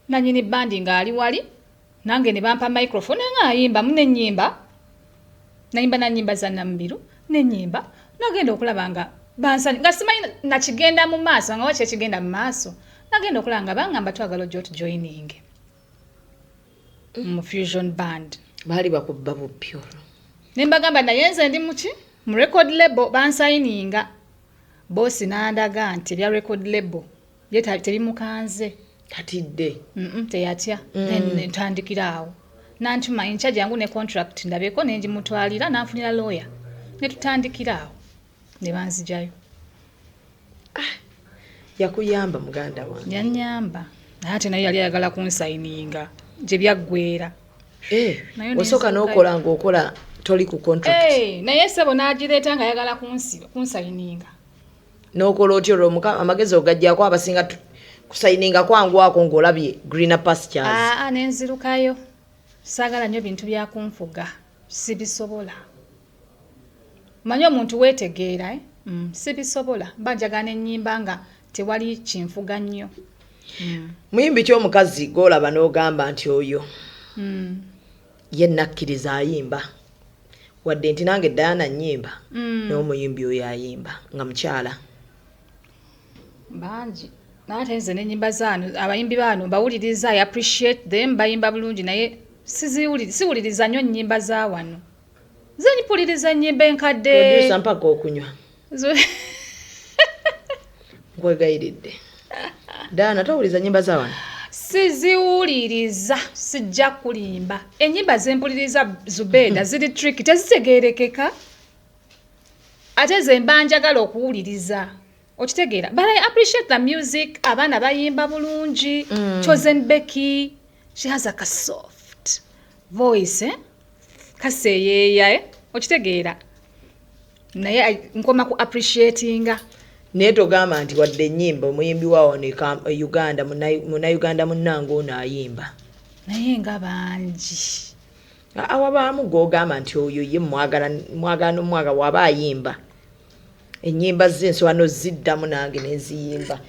nanyini bandi nga ali wali nange ne bampa microphone nga ayimba munennyimba nayimba na nyimba za Nambiru nenyimba nagenda okulabanga bansani nga simanyi nakigenda mu maaso nga wache kigenda mu maaso nagenda okulanga bangamba twagala ojja otujoining mu fusion band bali bakubba bupyo nembagamba naye nze ndi muki mu Record Label bansayininga bosi n'andaga nti bya record label tebimukanze katidde teyatya ntandikira awo nantuma incharge yangu ne contract ndabeko nenjimutwalira nanfunira lawyer ne tutandikira awo ne banzijayo yakuyamba muganda wange yanyamba ate naye yali ayagala kunsayininga gye byaggweera osooka n'okola ng'okola toli ku contract naye sebo n'agireeta nga ayagala kunsayininga n'okola otyo olwo amagezi ogajjako abasinga kusayininga kwangu ako ng'olabye greener pastures nenzirukayo saagala nnyo bintu byakunfuga sibisobola manyi omuntu weetegeera sibisobola mba njagana ennyimba nga tewali kinfuga nnyo muyimbi ky'omukazi gw'olaba n'ogamba nti oyo ye nakkiriza ayimba wadde nti nange Diana nnyimba n'omuyimbi oyo ayimba nga mukyala bangi naate nze n'ennyimba zaano abayimbi baano bawuliriza I appreciate them bayimba bulungi naye siwuliriza nnyo nnyimba za wano ze nyipuliriza ennyimba enkadde producer mpaka okunywa nkwegayiridde Diana towuliriza nnyimba za wano siziwuliriza sijja kulimba ennyimba zempuliriza Zubeda ziri tricky tezitegeerekeka ate ze mba njagala okuwuliriza okitegeera but I appreciate the music abaana bayimba bulungi Chosen Becky she has a soft voice kaseyeya okitegeera naye nkoma ku appreciatinga naye togamba nti wadde ennyimba omuyimbi waawo ne Uganda Uganda munnange ono ayimba naye nga bangi awabaamu gw'ogamba nti oyo ye mwagala n'omwaga waba ayimba ennyimba ze nswano ziddamu nange neziyimba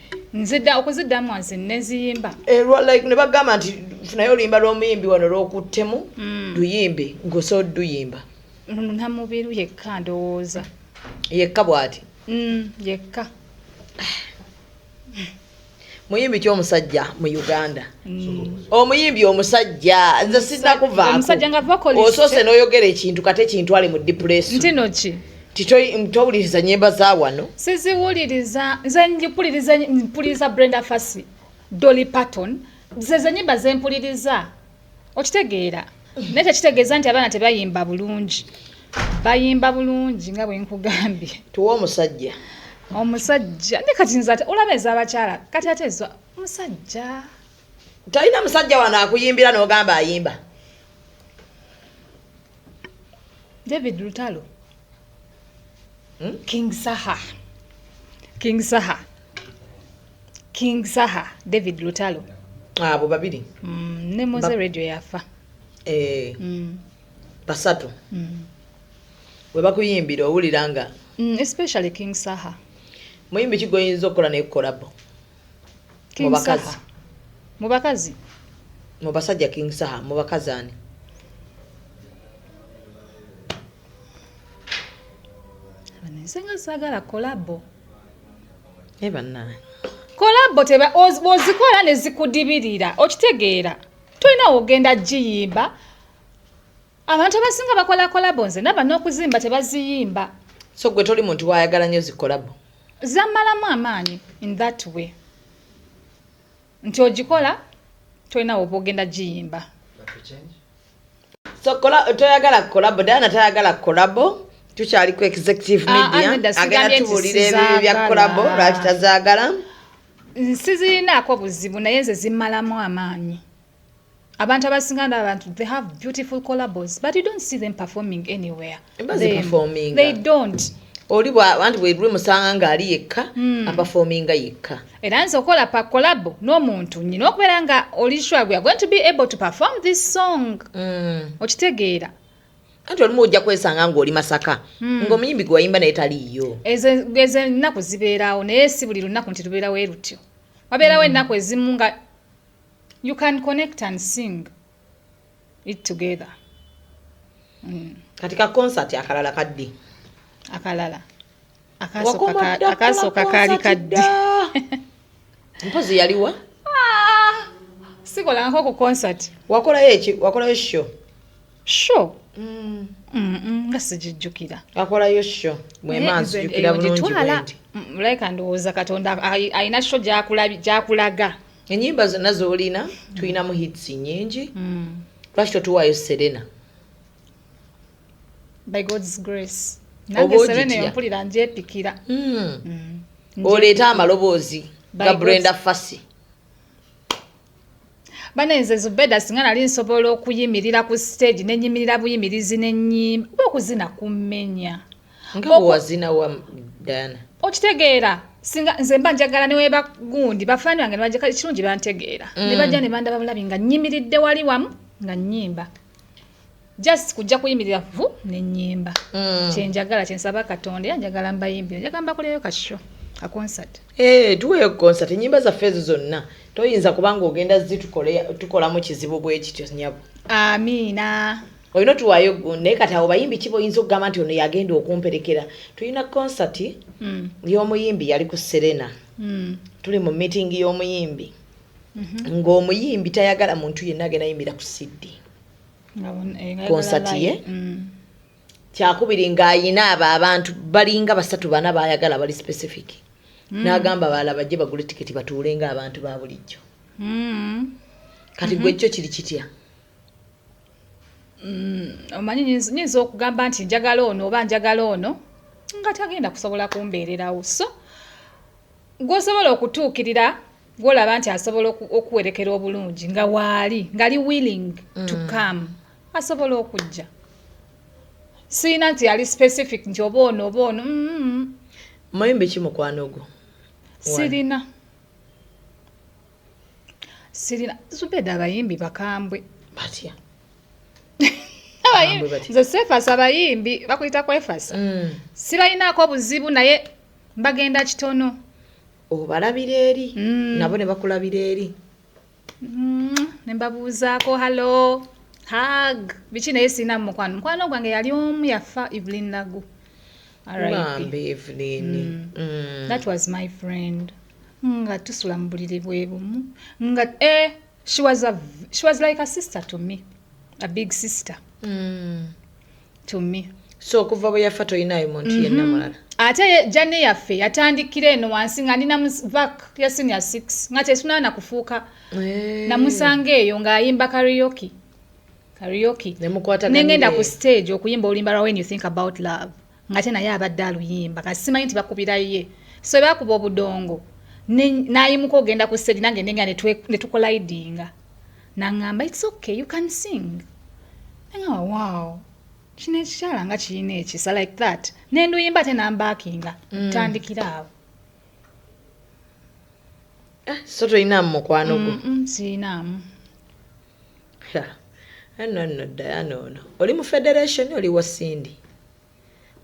okuziddamu nze neziyimba like ne bagamba nti funayo oluyimba lw'omuyimbi wano lw'okuttemu luyimbe ng'osobola duyimba namubiru yekka ndowooza yekka bw'ati yekka muyimbi ky'omusajja mu Uganda omuyimbi omusajja nze sinnakuvaako osoose n'oyogera ekintu kate kintwale mu depression ntino ki towuliriza nnyimba za wano siziwuliriza nze mpuliriza Brenda Fassie Dolly Parton ze nnyimba ze mpuliriza okitegeera naye tekitegeeza nti abaana tebayimba bulungi bayimba bulungi nga bwe nkugambye tuwa omusajja ne kati nze olaba ez'abakyala kati ate ezo omusajja talina musajja wano akuyimbira n'ogamba ayimba David Lutalo King Saha David Lutalo abo babiri ne Moze radio yafa basatu we bakuyimbira owulira nga especially King Saha muyimbi kigoyinza okukola ne kolabo mu bakazi mu basajja King Saha mu bakazi ani nsenga sagala kolabo kolabo ozikola ne zikudibirira okitegeera tulina ogenda giyimba abantu abasinga bakola kolabo nze naba n'okuzimba tebaziyimba so gwe toli muntu wayagala nnyo zikolabo zammalamu amaanyi in that way nti ogikola tulina oba ogenda giyimba so toyagala kolabo Diana tayagala kolabo tukyali ku executive media agenda tuwulira ebyo bya kolabo lwaki tazaagala sizirinaako buzibu naye nze zimmalamu amaanyi abantu abasinga n'abantu they have beautiful collabos but you don't see them performing anywhere they don't oli bwanti bwe musanga ng'ali yekka aperforminga yekka era nze okola pa collabo n'omuntu nyina okubeera nga oli sure we are going to be able to perform this song okitegeera anti olumu ojja kwesanga ng'oli Masaka ng'omuyimbi gwe wayimba naye taliiyo ezo ennaku zibeerawo naye si buli lunaku nti tubeerawo erutyo wabeerawo ennaku ezimu nga you can connect and sing it together katika concert akalala kaddi akalala akasooka kaali kaddi mpozi yaliwa sikolangako ku concert wakolayo show Sure. Nga sijijjukira. Akolayo sho. Mwemanzi jjukira bulungi bwendi. Like ndowooza Katonda ayina sho gyakulaga. Ennyimba zonna z'olina tulinamu hits nnyingi. Lwaki totuwaayo Serena? By God's grace. Nange Serena yompulira ngyepikira. Oleeta amaloboozi ga Brenda Fassie. Banenze Zubeda singa nali nsobola okuyimirira ku stage n'ennyimirira buyimirizi n'ennyimba oba okuzina kummenya. Nga bwe wazina wa Diana. Okitegeera singa nze mba njagala ne weeba gundi bafaani bange ne bajja kirungi bantegeera. Ne bajja ne bandaba bulabi nga nnyimiridde wali wamu nga nnyimba. Just kujja kuyimirira vu n'ennyimba. Kyenjagala kyensaba Katonda yanjagala mbayimbire. Njagala mbakoleyo kasho. A concert. Tuweyo concert ennyimba zaffe zonna toyinza kubanga ogenda tukolamu kizibu bwe kityo nyabo. Amiina. Olina tuwaayo naye kati awo bayimbi kibo oyinza okugamba nti ono yagenda okumperekera. Tulina concert y'omuyimbi yali ku Serena. Tuli mu meeting y'omuyimbi. Ng'omuyimbi tayagala muntu yenna agenda yimbira ku CD. Concert ye. Kyakubiri ng'ayina abantu balinga basatu bana bayagala bali specific. N'agamba bala bajje bagule tiketi batuulenga abantu ba bulijjo. Kati gwe kyo kiri kitya? Omanyi nyinza okugamba nti njagala ono oba njagala ono nga tagenda kusobola kumbeererawo. So gw'osobola okutuukirira gw'olaba nti asobola okuwerekera obulungi nga waali ngali willing to come asobola okujja. Sina nti ali specific nti oba ono. Mayimbe ki mukwano gwo? Sirina. Zubeda abayimbi bakambwe. Batya? Nze Sefasa abayimbi bakuyita kwefasa. Sibayinaako obuzibu naye mbagenda kitono. Obalabira eri nabo ne bakulabira eri. Ne mbabuuzaako halo. Hug. Bichi naye sina mukwano. Mukwano gwange yali omu yafa Evelyn Lagu. Evelyn. That was my friend. Nga tusula mu buliri bwe bumu. Nga she was like a sister to me. A big sister. To me. So kuva bwe yafa toyinayo muntu yenna mulala. Ate jane yaffe yatandikira eno wansi nga nina vac ya senior 6 nga tetunana kufuuka. Namusanga eyo ng'ayimba karaoke. Nengenda ku stage okuyimba olimba lwa When You Think About Love. Ngate naye abadde aluyimba kasimanyi nti bakubira ye. So bakuba obudongo. Nayimuka ogenda ku stage nange nenga ne tukolidinga. Nangamba it's okay you can sing. Nanga wow. Kine kyala nga kiyina ekisa like that. Nenduyimba te nambakinga. Tandikira awo. So toyina mukwano gwo? Sinamu. No, Diana ono. Oli mu federation oli wa Cindy.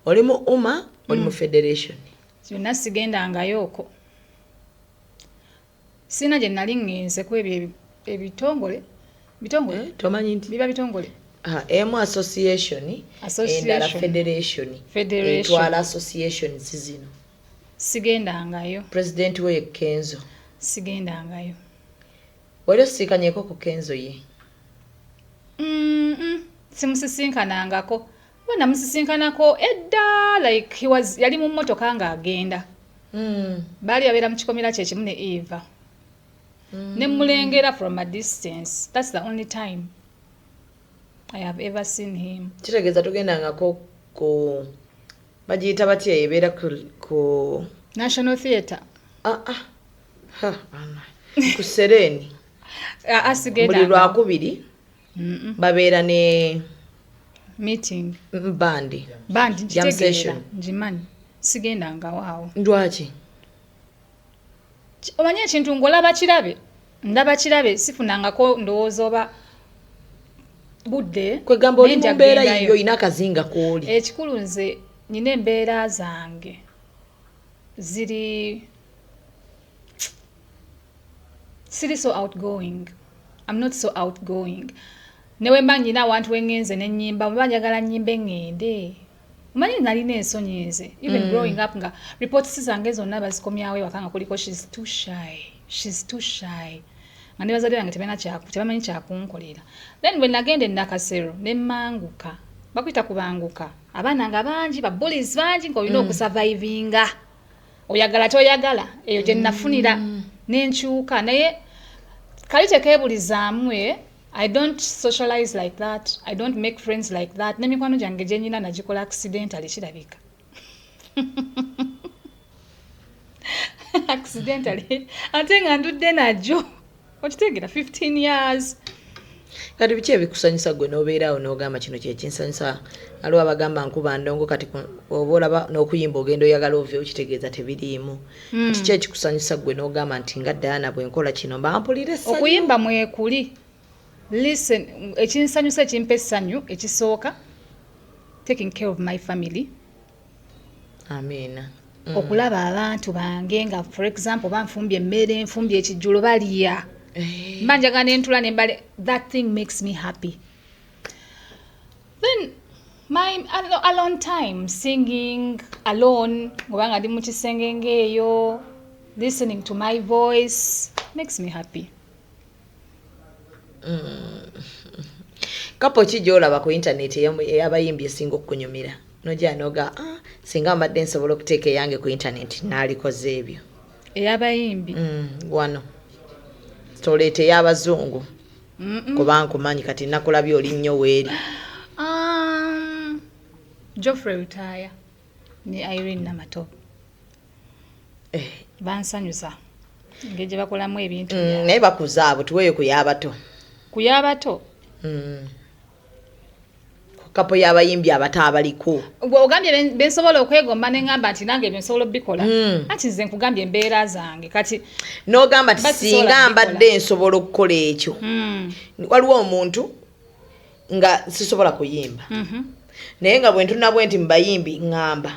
Oli mu Uma, oli mu federation. Byonna sigendangayo okwo. Sina gye nali ngenze ku ebyo ebitongole. Bitongole? Tomanyi nti? Biba bitongole. Emu association. Endala federation. Etwala association zino. Sigendangayo. President we Kenzo. Sigendangayo. Wali osiikanyeko ku Kenzo ye? Simusisinkanangako. Bana musisinkanako edda like yali mu mmotoka nga agenda. Bali abeera mu kikomera kye kimu ne Eva. Ne mulengera from a distance. That's the only time I have ever seen him. Kitegeeza tugendangako ku bagiyita batya ebeera ku National Theatre. Ku Sereni. Buli Lwakubiri babeera ne meeting bandi jam session njimani sigendanga waawo. Ndwaki? Omanyi ekintu ngolaba kirabe sifunangako ndowooza oba budde kwegamba oli mu mbeera yiyo ina akazinga kooli. Ekikulu nze nina embeera zange siri so outgoing. I'm not so outgoing. Newe mba nyina abantu wengenze n'ennyimba mba njagala nnyimbe ngende. Omanyi nalina ensonyi nze. Even growing up nga reports zange zonna bazikomyawo ewaka nga kuliko she's too shy. nga ne bazadde bange tebamanyi kyakunkolera. Then bwe nagenda Nakasero ne mmanguka bakuyita kubanguka abaana nga bangi bullies bangi ng'olina okusurvivinga oyagala toyagala eyo gye nafunira n'enkyuka naye kali tekeebulizaamu I don't socialize like that. I don't make friends like that. Nemikwano gyange gye nnina nagikola accidentally kirabika. Accidentally. Ate nga ndudde najjo. Okitegeera 15 years. Kati biki ebikusanyusa gwe n'obeerawo n'ogamba kino kye kinsanyusa aliwo abagamba nkuba ndongo kati oba olaba n'okuyimba ogenda oyagala ove okitegeeza tebiriimu kati ki ekikusanyusa gwe n'ogamba nti nga Diana bwe nkola kino bampulira essanyu okuyimba mwekuli. Listen, ekinsanyusa ekimpa essanyu ekisooka taking care of my family. Amina. Okulaba abantu bange nga for example banfumbye emmere nfumbye ekijjulo balya manjaga n'entula n'embale. That thing makes me happy. Then my alone time, singing alone ngobanga ndi mu kisenge ngeeyo, listening to my voice makes me happy. Kapo ki gy'olaba ku internet ey'abayimbi esinga okunyumira nojja noga singa mbadde nsobola okuteeka eyange ku internet naalikoze ebyo ey'abayimbi wano toleete ey'abazungu kuba nkumanyi kati nakulabye oli nnyo weeri Geoffrey Rutaya ne Irene Namato bansanyusa engeri gye bakolamu ebintu naye bakuza abo tuweeyo ku y'abato kapo y'abayimbi abato abaliko ogambye bensobola okwegomba ne ngamba nti nange bensobola obikola ati nze nkugambye embeera zange kati n'ogamba ti singa mbadde nsobola okukola ekyo waliwo omuntu nga sisobola kuyimba naye nga bwe ntunabwe nti mbayimbi ngamba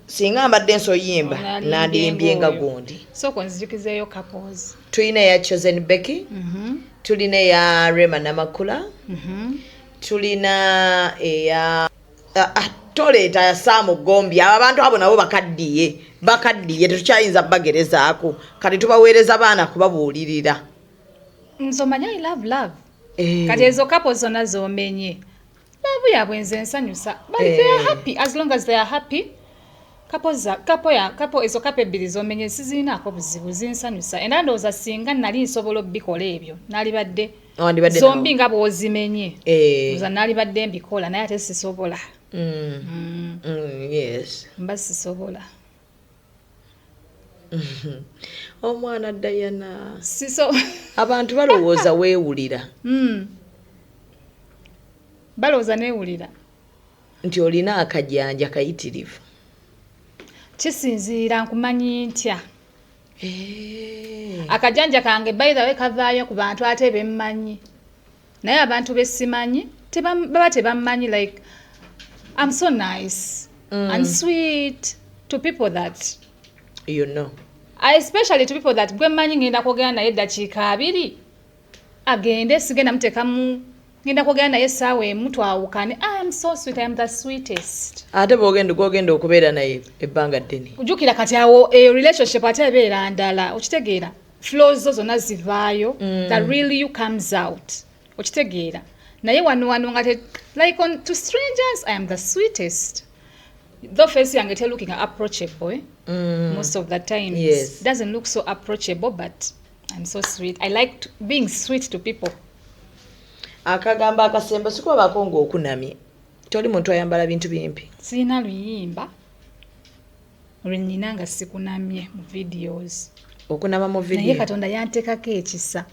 singa mbadde nsoyimba nandiyimbye nga gundi soko nzijukizeeyo couples tulina eya Chosen Becky tulina eya Rema Namakula tulina eya toleeta ya Saamu Gombi abantu abo nabo bakaddiye tetukyayinza bagerezaako kati tubaweereza baana kubabuulirira nsomanya I love kati ezo couples zonna zoomenye love yabwe nze nsanyusa but they are happy as long as they are happy couple ezo couple ebbiri zoomenye sizirinaako buzibu zinsanyusa era ndowooza singa nali nsobola obbikola ebyo nalibadde zombi nga bw'ozimenye oza nalibadde mbikola naye ate sisobola yes mba sisobola omwana Diana abantu balowooza weewulira balowooza neewulira nti olina akajanja kayitirivu kisinziira nkumanyi ntya akajanja kange by the way kavaayo ku bantu ate bemmanyi naye abantu besimanyi baba tebammanyi like I'm so nice and sweet to people that you know especially to people that gwe mmanyi ngenda kwogera naye eddakiika 2 agende sigenda mutekamu ngenda kwogera naye essaawa emu twawukane I am so sweet, I am the sweetest ate bw'ogenda okubeera naye ebbanga ddene ojjukira kati awo relationship ate ebeera ndala okitegeera flows zo zonna zivaayo that really you comes out okitegeera naye wano nga like to strangers I am the sweetest though face yange looking approachable most of the time yes. Doesn't look so approachable but I'm so sweet. I like being sweet to people. Akagamba akasembo sikwabako ng'okunamye toli muntu ayambala bintu bimpi sina luyimba olwenyina nga sikunamye mu videos okunama mu video naye Katonda yantekako ekisa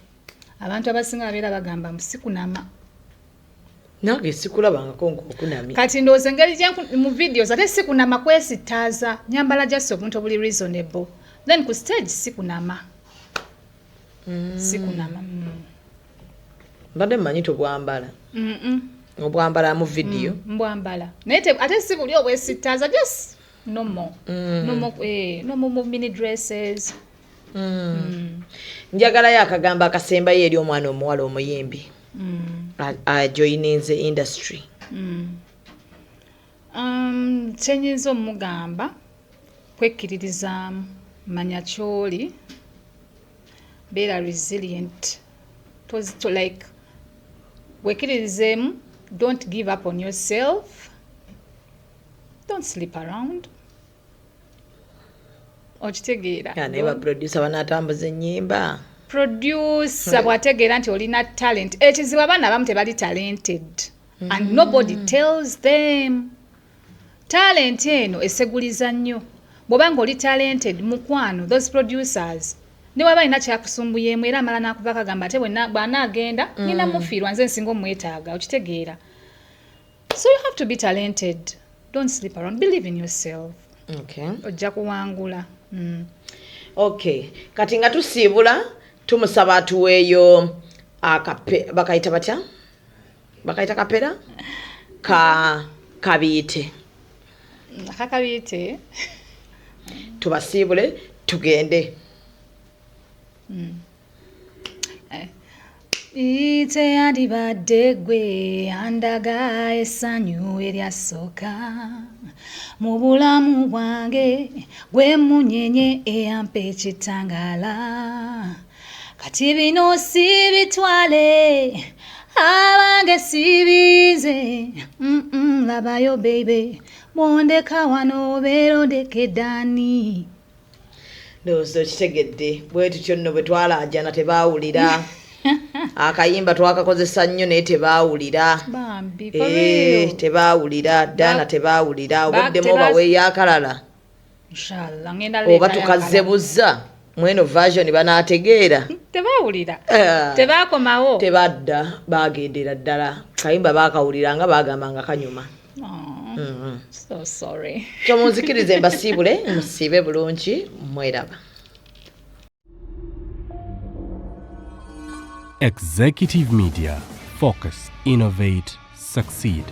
abantu abasinga babeera bagamba musikunama nange sikulabangako ng'okunamye kati ndowooza engeri mu videos ate sikunama kwesittaaza nyambala just obuntu obuli reasonable then ku stage sikunama sikunama mbadde mmanyi tobwambala obwambala mu video mbwambala naye ate si buli obwesittaaza just normal mini dresses njagalayo akagamba akasembayo eri omwana omuwala omuyimbi ajoyininze industry kyenyinza omugamba kwekkiririzaamu manya kyoli beera resilient to like weekiririzemu. Don't give up on yourself. Don't sleep around. Okitegeera. Ne ba producer banatambuza ennyimba. Producer bwategeera nti olina talent. Ekizibu abaana abamu tebali talented. And nobody tells them. Talent eno eseguliza nnyo. Bw'obanga oli talented mukwano, those producers ne waba ina kyakusumbuyemu era amala n'akuva kagamba ate bw'anaagenda nina mufiirwa nze nsinga omwetaaga. Okitegeera. So you have to be talented. Don't sleep around. Believe in yourself. Okay. Ojja kuwangula. Okay. Kati nga tusiibula tumusaba atuweeyo bakayita batya? Bakayita kapera? Kabiite. Kabiite. Tubasiibule tugende. Ite yandibadde gwe andaga essanyu eryasooka mu bulamu bwange gwe munyenye eyampa ekitangaala kati bino si bitwale abange sibize labayo baby mondeka wano obeera ondekeddani. Ndowooza okitegedde bwe tutyo nno bwe twalaajana tebaawulira. Akayimba twakakozesa nnyo naye tebaawulira. Tebaawulira ddana tebaawulira. Obaddemu obaweeyo akalala. Oba tukazzebuza mweno version banaategeera. Tebaawulira. Tebaakomawo. Tebadda baagendera ddala. Kayimba baakawulira nga baagamba nga kanyuma. So sorry. Kyomunzikirize mbasiibule musiibe bulungi mweraba. Executive Media. Focus, innovate, succeed.